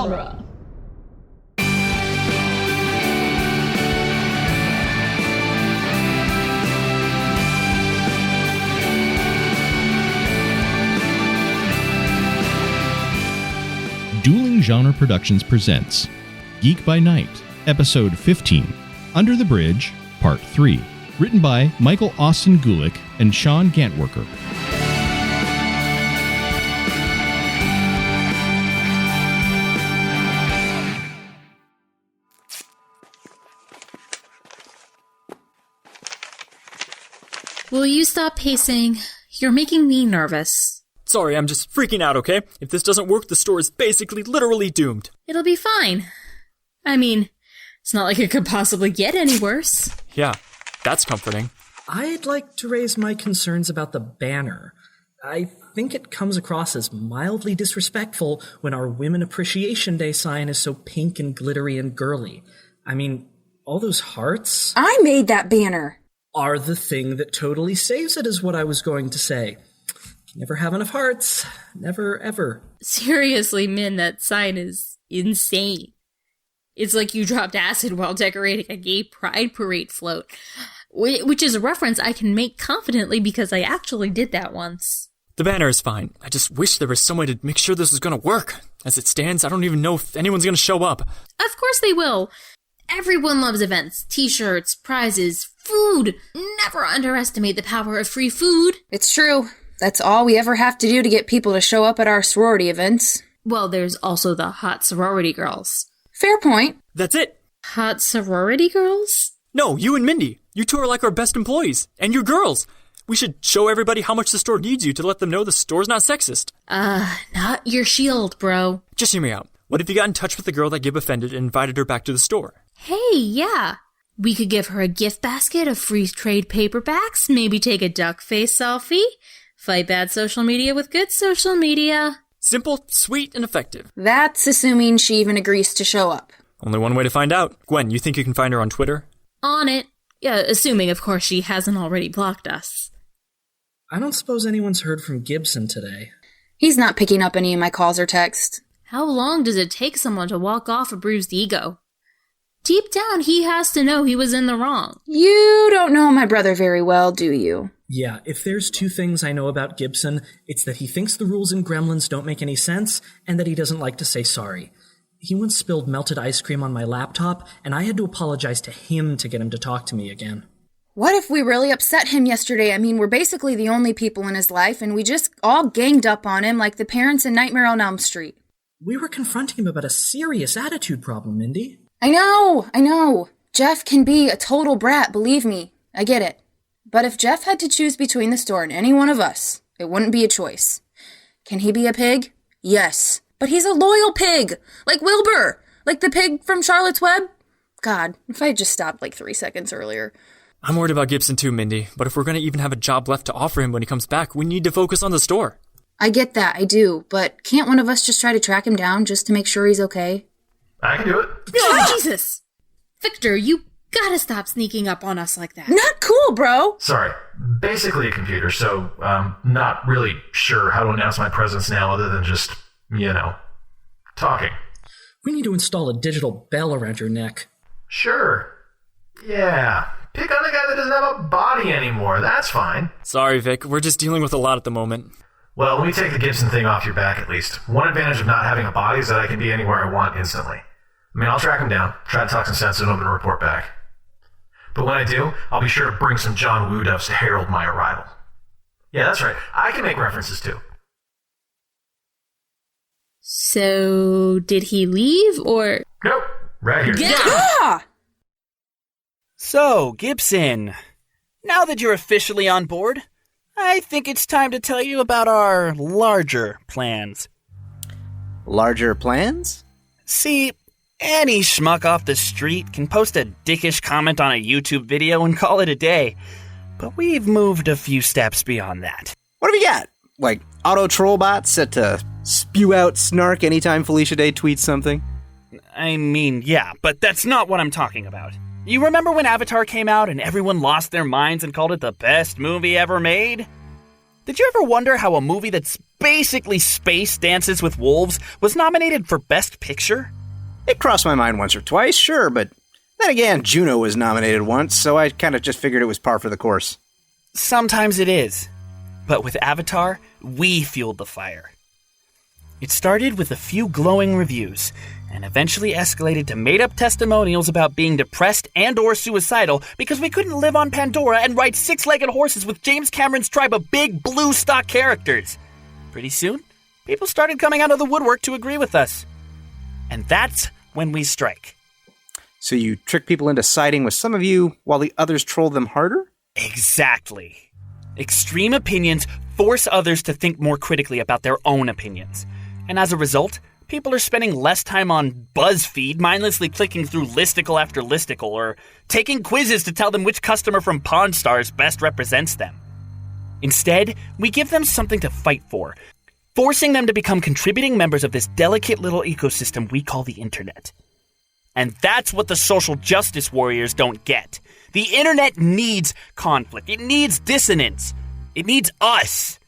genre. Dueling Genre Productions presents Geek by Night, Episode 15, Under the Bridge, Part 3, written by Michael Austin Gulick and Sean Gantwerker. Will you stop pacing? You're making me nervous. Sorry, I'm just freaking out, okay? If this doesn't work, the store is basically literally doomed. It'll be fine. I mean, it's not like it could possibly get any worse. Yeah, that's comforting. I'd like to raise my concerns about the banner. I think it comes across as mildly disrespectful when our Women Appreciation Day sign is so pink and glittery and girly. I mean, all those hearts... I made that banner! ...are the thing that totally saves it, is what I was going to say. Never have enough hearts. Never, ever. Seriously, Min, that sign is insane. It's like you dropped acid while decorating a gay pride parade float. Which is a reference I can make confidently because I actually did that once. The banner is fine. I just wish there was some way to make sure this was going to work. As it stands, I don't even know if anyone's going to show up. Of course they will. Everyone loves events, t-shirts, prizes, food. Never underestimate the power of free food. It's true. That's all we ever have to do to get people to show up at our sorority events. Well, there's also the hot sorority girls. Fair point. That's it. Hot sorority girls? No, you and Mindy. You two are like our best employees. And you're girls. We should show everybody how much the store needs you to let them know the store's not sexist. Not your shield, bro. Just hear me out. What if you got in touch with the girl that Gib offended and invited her back to the store? Hey, yeah. We could give her a gift basket of free trade paperbacks, maybe take a duck face selfie. Fight bad social media with good social media. Simple, sweet, and effective. That's assuming she even agrees to show up. Only one way to find out. Gwen, you think you can find her on Twitter? On it. Yeah, assuming, of course, she hasn't already blocked us. I don't suppose anyone's heard from Gibson today. He's not picking up any of my calls or texts. How long does it take someone to walk off a bruised ego? Deep down, he has to know he was in the wrong. You don't know my brother very well, do you? Yeah, if there's two things I know about Gibson, it's that he thinks the rules in Gremlins don't make any sense, and that he doesn't like to say sorry. He once spilled melted ice cream on my laptop, and I had to apologize to him to get him to talk to me again. What if we really upset him yesterday? I mean, we're basically the only people in his life, and we just all ganged up on him like the parents in Nightmare on Elm Street. We were confronting him about a serious attitude problem, Mindy. I know. Jeff can be a total brat, believe me. I get it. But if Jeff had to choose between the store and any one of us, it wouldn't be a choice. Can he be a pig? Yes. But he's a loyal pig! Like Wilbur! Like the pig from Charlotte's Web? God, if I had just stopped like 3 seconds earlier. I'm worried about Gibson too, Mindy. But if we're going to even have a job left to offer him when he comes back, we need to focus on the store. I get that, I do. But can't one of us just try to track him down just to make sure he's okay? I can do it. Oh, Jesus! Victor, you gotta stop sneaking up on us like that. Not cool, bro! Sorry. Basically a computer, so not really sure how to announce my presence now other than just, talking. We need to install a digital bell around your neck. Sure. Yeah. Pick on a guy that doesn't have a body anymore. That's fine. Sorry, Vic. We're just dealing with a lot at the moment. Well, let me take the Gibson thing off your back at least. One advantage of not having a body is that I can be anywhere I want instantly. I mean, I'll track him down, try to talk some sense into him and report back. But when I do, I'll be sure to bring some John Woo doves to herald my arrival. Yeah, that's right. I can make references too. So, did he leave, or...? Nope. Right here. Yeah! So, Gibson, now that you're officially on board, I think it's time to tell you about our larger plans. Larger plans? See, any schmuck off the street can post a dickish comment on a YouTube video and call it a day. But we've moved a few steps beyond that. What have you got? Like auto troll bots set to spew out snark anytime Felicia Day tweets something? I mean, yeah, but that's not what I'm talking about. You remember when Avatar came out and everyone lost their minds and called it the best movie ever made? Did you ever wonder how a movie that's basically space dances with wolves was nominated for Best Picture? It crossed my mind once or twice, sure, but then again, Juno was nominated once, so I kind of just figured it was par for the course. Sometimes it is. But with Avatar, we fueled the fire. It started with a few glowing reviews, and eventually escalated to made-up testimonials about being depressed and or suicidal because we couldn't live on Pandora and ride six-legged horses with James Cameron's tribe of big blue stock characters. Pretty soon, people started coming out of the woodwork to agree with us. And that's when we strike. So you trick people into siding with some of you while the others troll them harder? Exactly. Extreme opinions force others to think more critically about their own opinions. And as a result, people are spending less time on BuzzFeed, mindlessly clicking through listicle after listicle, or taking quizzes to tell them which customer from Pawn Stars best represents them. Instead, we give them something to fight for, forcing them to become contributing members of this delicate little ecosystem we call the internet. And that's what the social justice warriors don't get. The internet needs conflict. It needs dissonance. It needs us.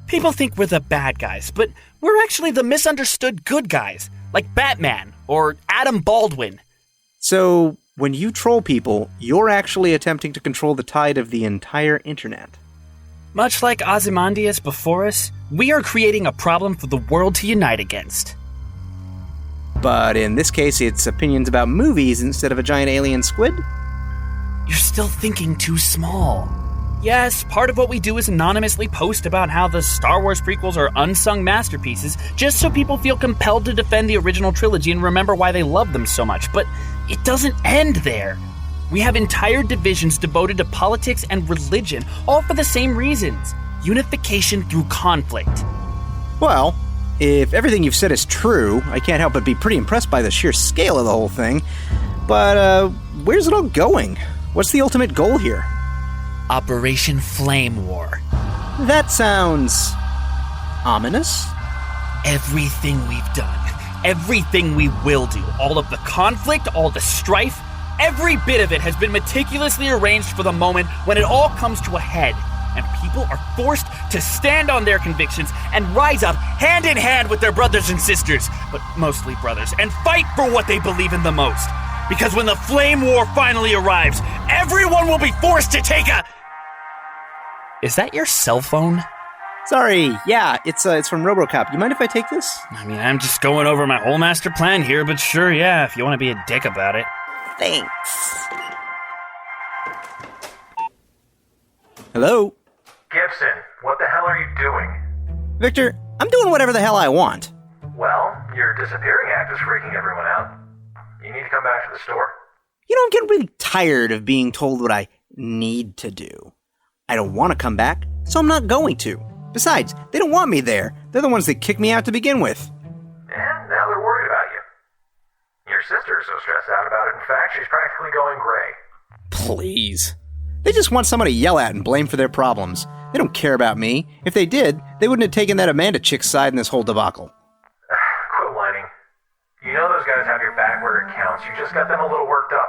People think we're the bad guys, but we're actually the misunderstood good guys, like Batman or Adam Baldwin. So, when you troll people, you're actually attempting to control the tide of the entire internet. Much like Ozymandias before us, we are creating a problem for the world to unite against. But in this case, it's opinions about movies instead of a giant alien squid? You're still thinking too small. Yes, part of what we do is anonymously post about how the Star Wars prequels are unsung masterpieces, just so people feel compelled to defend the original trilogy and remember why they love them so much. But it doesn't end there. We have entire divisions devoted to politics and religion, all for the same reasons. Unification through conflict. Well, if everything you've said is true, I can't help but be pretty impressed by the sheer scale of the whole thing. But, where's it all going? What's the ultimate goal here? Operation Flame War. That sounds ominous. Everything we've done, everything we will do, all of the conflict, all the strife, every bit of it has been meticulously arranged for the moment when it all comes to a head, and people are forced to stand on their convictions and rise up hand in hand with their brothers and sisters, but mostly brothers, and fight for what they believe in the most. Because when the Flame War finally arrives, everyone will be forced to take a... Is that your cell phone? Sorry, yeah, it's from RoboCop. You mind if I take this? I mean, I'm just going over my whole master plan here, but sure, yeah, if you want to be a dick about it. Thanks. Hello? Gibson, what the hell are you doing? Victor, I'm doing whatever the hell I want. Well, your disappearing act is freaking everyone out. You need to come back to the store. You know, I'm getting really tired of being told what I need to do. I don't want to come back, so I'm not going to. Besides, they don't want me there. They're the ones that kicked me out to begin with. And now they're worried about you. Your sister is so stressed out about it, in fact, she's practically going gray. Please. They just want someone to yell at and blame for their problems. They don't care about me. If they did, they wouldn't have taken that Amanda chick's side in this whole debacle. Quit whining. You know those guys have your back where it counts. You just got them a little worked up.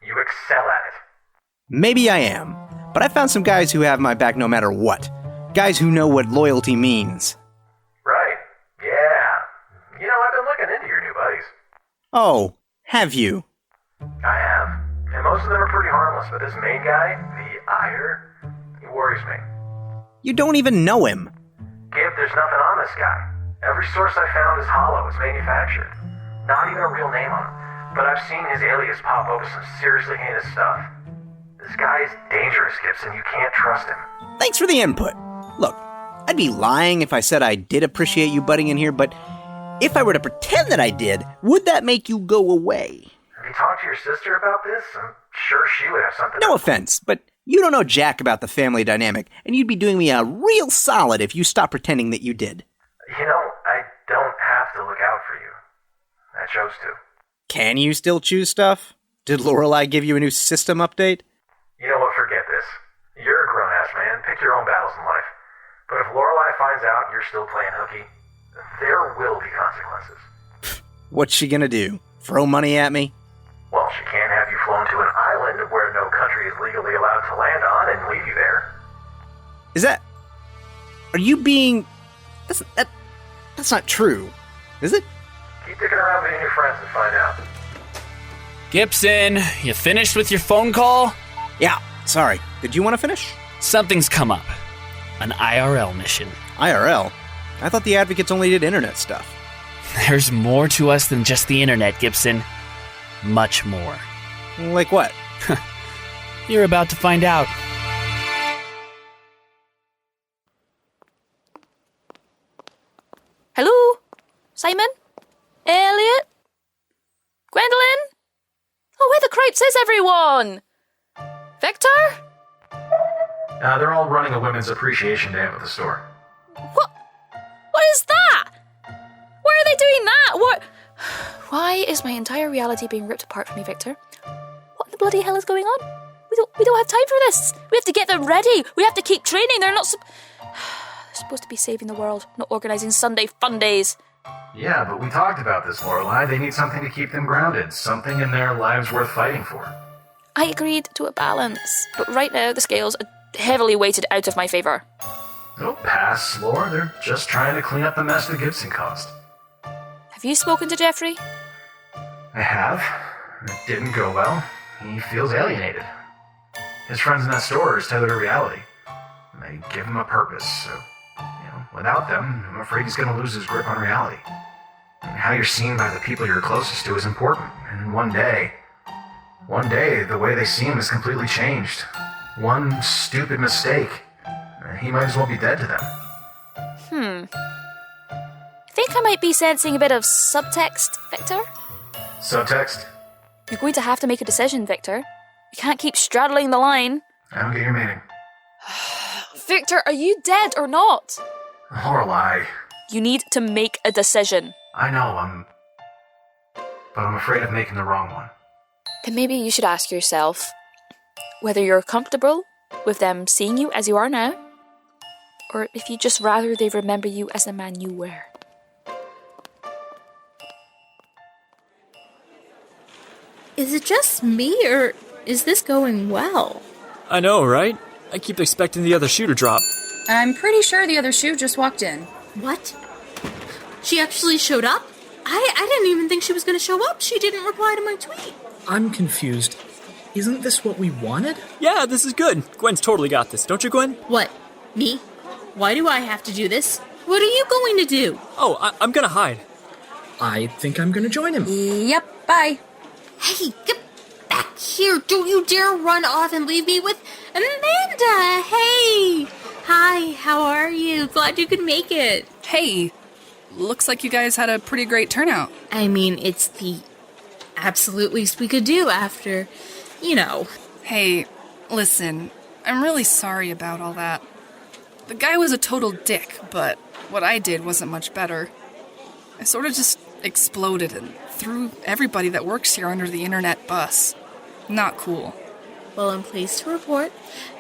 You excel at it. Maybe I am, but I found some guys who have my back no matter what. Guys who know what loyalty means. Right. Yeah. You know, I've been looking into your new buddies. Oh, have you? I have. And most of them are pretty harmless, but this main guy, the Ire, he worries me. You don't even know him. Gib, there's nothing on this guy. Every source I found is hollow. It's manufactured. Not even a real name on him. But I've seen his alias pop up with some seriously heinous stuff. This guy is dangerous, Gibson. You can't trust him. Thanks for the input. Look, I'd be lying if I said I did appreciate you butting in here, but if I were to pretend that I did, would that make you go away? Have you talked to your sister about this? I'm sure she would have something. No offense, but you don't know jack about the family dynamic, and you'd be doing me a real solid if you stopped pretending that you did. You know, I don't have to look out for you. I chose to. Can you still choose stuff? Did Lorelei give you a new system update? You know what, forget this. You're a grown-ass man. Pick your own battles in life. But if Lorelei finds out you're still playing hooky, there will be consequences. What's she gonna do? Throw money at me? Well, she can't have you flown to an island where no country is legally allowed to land on and leave you there. Is that... Are you being... That's not true, is it? Keep digging around meeting your friends and find out. Gibson, you finished with your phone call? Yeah, sorry. Did you want to finish? Something's come up. An IRL mission. IRL? I thought the advocates only did internet stuff. There's more to us than just the internet, Gibson. Much more. Like what? You're about to find out. Hello? Simon? Elliot? Gwendolyn? Oh, where the cripes is everyone? Victor? They're all running a Women's Appreciation Day up at the store. What is that? Why are they doing that? What? Why is my entire reality being ripped apart from me, Victor? What the bloody hell is going on? We don't have time for this. We have to get them ready. We have to keep training. They're supposed to be saving the world, not organising Sunday fun days. Yeah, but we talked about this, Lorelei. They need something to keep them grounded. Something in their lives worth fighting for. I agreed to a balance, but right now the scales are heavily weighted out of my favour. Don't pass, Lore. They're just trying to clean up the mess the Gibson caused. Have you spoken to Jeffrey? I have. It didn't go well. He feels alienated. His friends in that store are his tethered to reality. They give him a purpose, so, without them, I'm afraid he's going to lose his grip on reality. And how you're seen by the people you're closest to is important. And one day, the way they see him is completely changed. One stupid mistake, he might as well be dead to them. I think I might be sensing a bit of subtext, Victor. Subtext? You're going to have to make a decision, Victor. You can't keep straddling the line. I don't get your meaning. Victor, are you dead or not? Lorelei. You need to make a decision. I know, but I'm afraid of making the wrong one. Then maybe you should ask yourself whether you're comfortable with them seeing you as you are now, or if you'd just rather they remember you as the man you were. Is it just me, or is this going well? I know, right? I keep expecting the other shoe to drop. I'm pretty sure the other shoe just walked in. What? She actually showed up? I didn't even think she was going to show up. She didn't reply to my tweet. I'm confused. Isn't this what we wanted? Yeah, this is good. Gwen's totally got this, don't you, Gwen? What? Me? Why do I have to do this? What are you going to do? Oh, I'm gonna hide. I think I'm gonna join him. Yep, bye. Hey, get back here. Don't you dare run off and leave me with Amanda. Hey. Hi, how are you? Glad you could make it. Hey, looks like you guys had a pretty great turnout. I mean, it's the absolute least we could do after, Hey, listen, I'm really sorry about all that. The guy was a total dick, but what I did wasn't much better. I sort of just exploded and threw everybody that works here under the internet bus. Not cool. Well, I'm pleased to report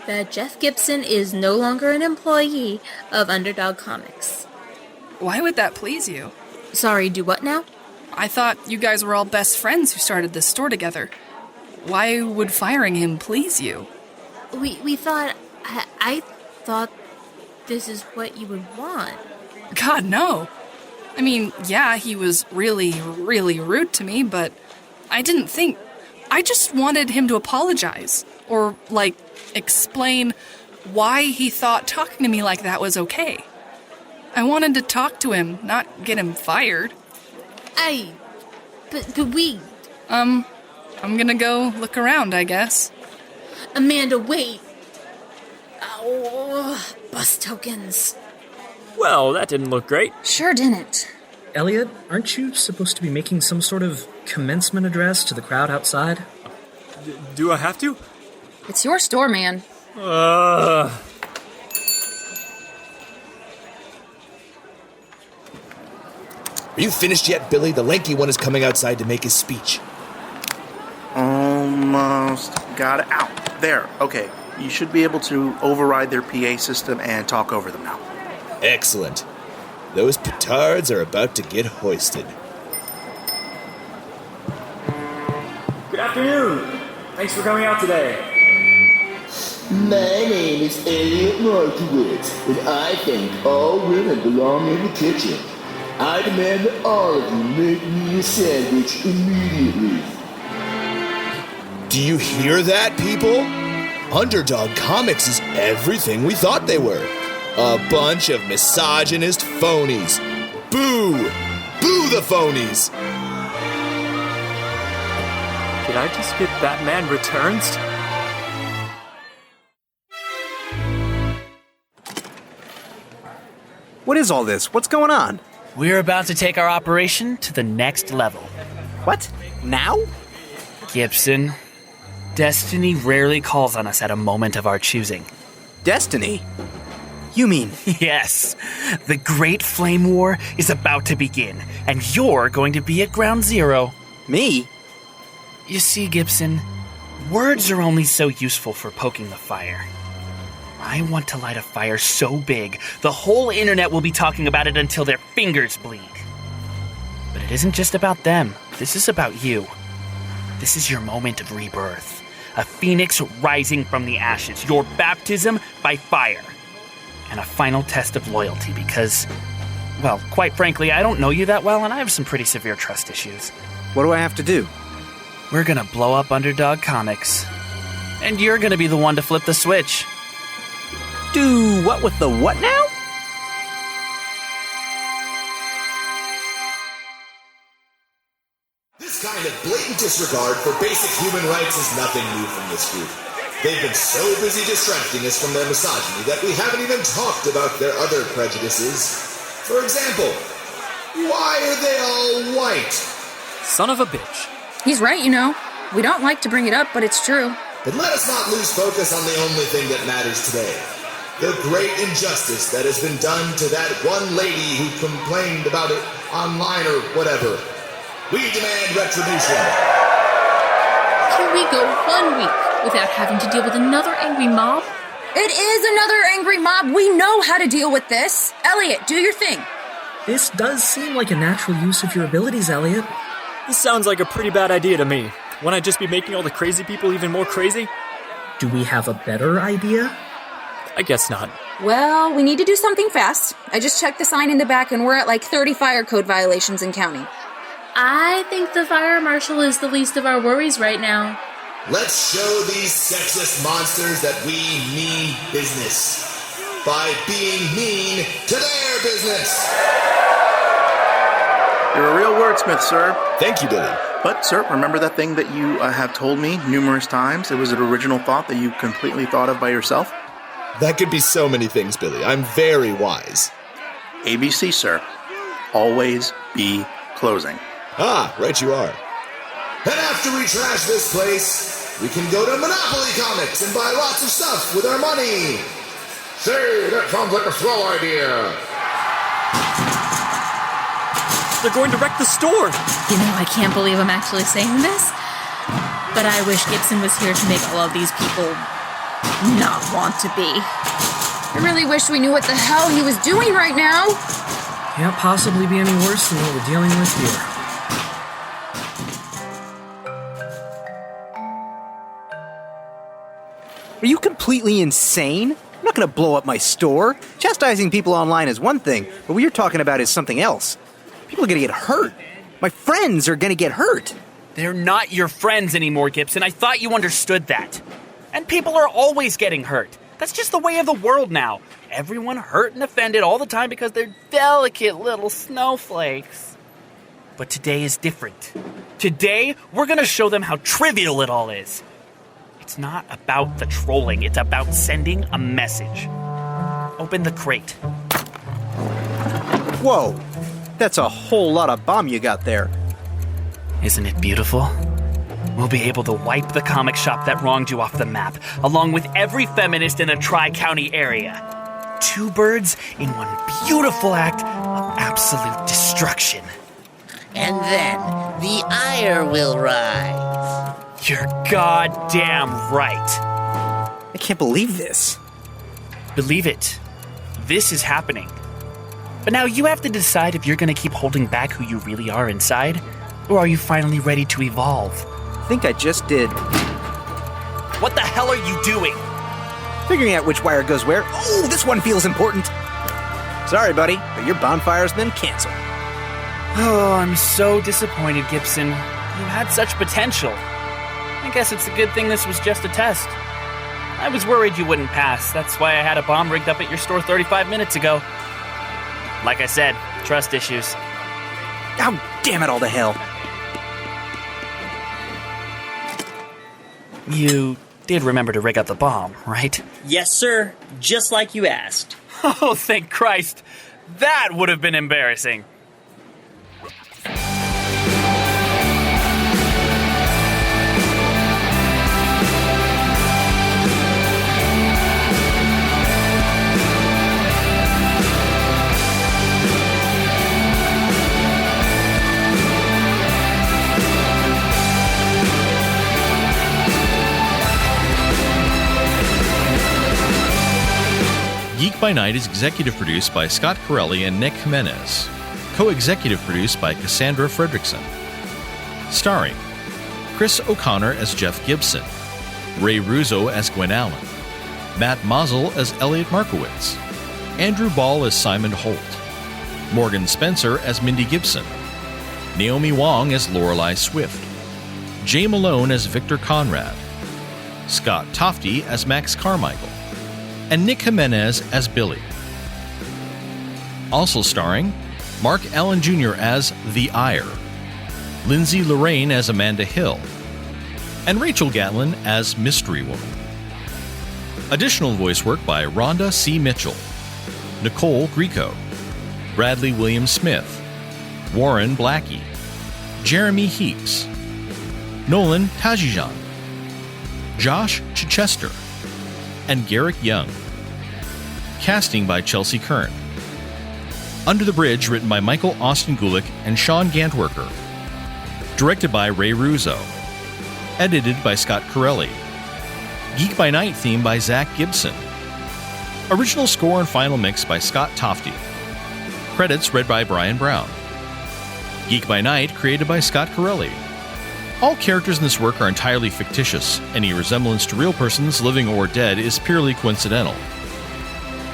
that Jeff Gibson is no longer an employee of Underdog Comics. Why would that please you? Sorry, do what now? I thought you guys were all best friends who started this store together. Why would firing him please you? We thought... I thought this is what you would want. God, no. I mean, yeah, he was really, really rude to me, but I didn't think... I just wanted him to apologize. Or, explain why he thought talking to me like that was okay. I wanted to talk to him, not get him fired. But we... I'm gonna go look around, I guess. Amanda, wait. Oh, bus tokens. Well, that didn't look great. Sure didn't. Elliot, aren't you supposed to be making some sort of commencement address to the crowd outside? Do I have to? It's your store, man. Are you finished yet, Billy? The lanky one is coming outside to make his speech. Almost got it out. There, okay. You should be able to override their PA system and talk over them now. Excellent. Those petards are about to get hoisted. Good afternoon. Thanks for coming out today. My name is Elliot Markowitz, and I think all women belong in the kitchen. I demand that all of you make me a sandwich immediately. Do you hear that, people? Underdog Comics is everything we thought they were. A bunch of misogynist phonies. Boo! Boo the phonies! Did I just get Batman Returns? What is all this? What's going on? We're about to take our operation to the next level. What? Now? Gibson, destiny rarely calls on us at a moment of our choosing. Destiny? You mean? Yes. The Great Flame War is about to begin, and you're going to be at ground zero. Me? You see, Gibson, words are only so useful for poking the fire. I want to light a fire so big, the whole internet will be talking about it until their fingers bleed. But it isn't just about them. This is about you. This is your moment of rebirth. A phoenix rising from the ashes. Your baptism by fire. And a final test of loyalty because, well, quite frankly, I don't know you that well and I have some pretty severe trust issues. What do I have to do? We're gonna blow up Underdog Comics. And you're gonna be the one to flip the switch. Do what with the what now? This kind of blatant disregard for basic human rights is nothing new from this group. They've been so busy distracting us from their misogyny that we haven't even talked about their other prejudices. For example, why are they all white? Son of a bitch. He's right, you know. We don't like to bring it up, but it's true. But let us not lose focus on the only thing that matters today. The great injustice that has been done to that one lady who complained about it online or whatever. We demand retribution. Can we go 1 week without having to deal with another angry mob? It is another angry mob. We know how to deal with this. Elliot, do your thing. This does seem like a natural use of your abilities, Elliot. This sounds like a pretty bad idea to me. Wouldn't I just be making all the crazy people even more crazy? Do we have a better idea? I guess not. Well, we need to do something fast. I just checked the sign in the back and we're at like 30 fire code violations and counting. I think the fire marshal is the least of our worries right now. Let's show these sexist monsters that we mean business by being mean to their business. You're a real wordsmith, sir. Thank you, Billy. But, sir, remember that thing that you have told me numerous times? It was an original thought that you completely thought of by yourself? That could be so many things, Billy. I'm very wise. ABC, sir. Always be closing. Ah, right you are. And after we trash this place, we can go to Monopoly Comics and buy lots of stuff with our money. Say, that sounds like a swell idea. They're going to wreck the store. You know, I can't believe I'm actually saying this, but I wish Gibson was here to make all of these people not want to be. I really wish we knew what the hell he was doing right now. Can't possibly be any worse than what we're dealing with here. Are you completely insane? I'm not going to blow up my store. Chastising people online is one thing, but what you're talking about is something else. People are going to get hurt. My friends are going to get hurt. They're not your friends anymore, Gibson. I thought you understood that. And people are always getting hurt. That's just the way of the world now. Everyone hurt and offended all the time because they're delicate little snowflakes. But today is different. Today, we're going to show them how trivial it all is. It's not about the trolling. It's about sending a message. Open the crate. Whoa. That's a whole lot of bomb you got there. Isn't it beautiful? We'll be able to wipe the comic shop that wronged you off the map, along with every feminist in the Tri-County area. 2 birds in one beautiful act of absolute destruction. And then the ire will rise. You're goddamn right. I can't believe this. Believe it. This is happening. But now you have to decide if you're going to keep holding back who you really are inside, or are you finally ready to evolve? I think I just did. What the hell are you doing? figuring out which wire goes where. Oh, this one feels important. Sorry, buddy, but your bonfire's been canceled. Oh, I'm so disappointed, Gibson. You had such potential. I guess it's a good thing this was just a test. I was worried you wouldn't pass. That's why I had a bomb rigged up at your store 35 minutes ago. Like I said, trust issues. Oh, damn it all to hell. You did remember to rig up the bomb, right? Yes, sir. Just like you asked. Oh, thank Christ. That would have been embarrassing. Geek by Night is executive produced by Scott Carelli and Nick Jimenez. Co-executive produced by Cassandra Fredrickson. Starring Chris O'Connor as Jeff Gibson, Ray Ruzzo as Gwen Allen, Matt Maassel as Elliot Markowitz, Andrew Ball as Simon Holt, Morgan Spencer as Mindy Gibson, Naomi Wong as Lorelei Swift, Jay Malone as Victor Conrad, Scott Tofte as Max Carmichael, and Nick Jimenez as Billy. Also starring Mark Allen Jr. as The Ire, Lindsey Lorraine as Amanda Hill, and Rachel Gatlin as Mystery Woman. Additional voice work by Rhonda C. Mitchell, Nicole Grieco, Bradley William Smith, Warren Blackie, Jeremy Heaps, Nolan Tajijan, Josh Chichester, and Garrick Young. Casting by Chelsi Kern. Under the Bridge, written by Michael Austin Gulick and Sean Gantwerker. Directed by Ray Ruzzo. Edited by Scott Carelli. Geek by Night theme by Zach Gibson. Original score and final mix by Scott Tofte. Credits read by Brian Brown. Geek by Night created by Scott Carelli. All characters in this work are entirely fictitious. Any resemblance to real persons, living or dead, is purely coincidental.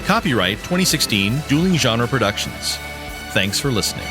Copyright 2016 Dueling Genre Productions. Thanks for listening.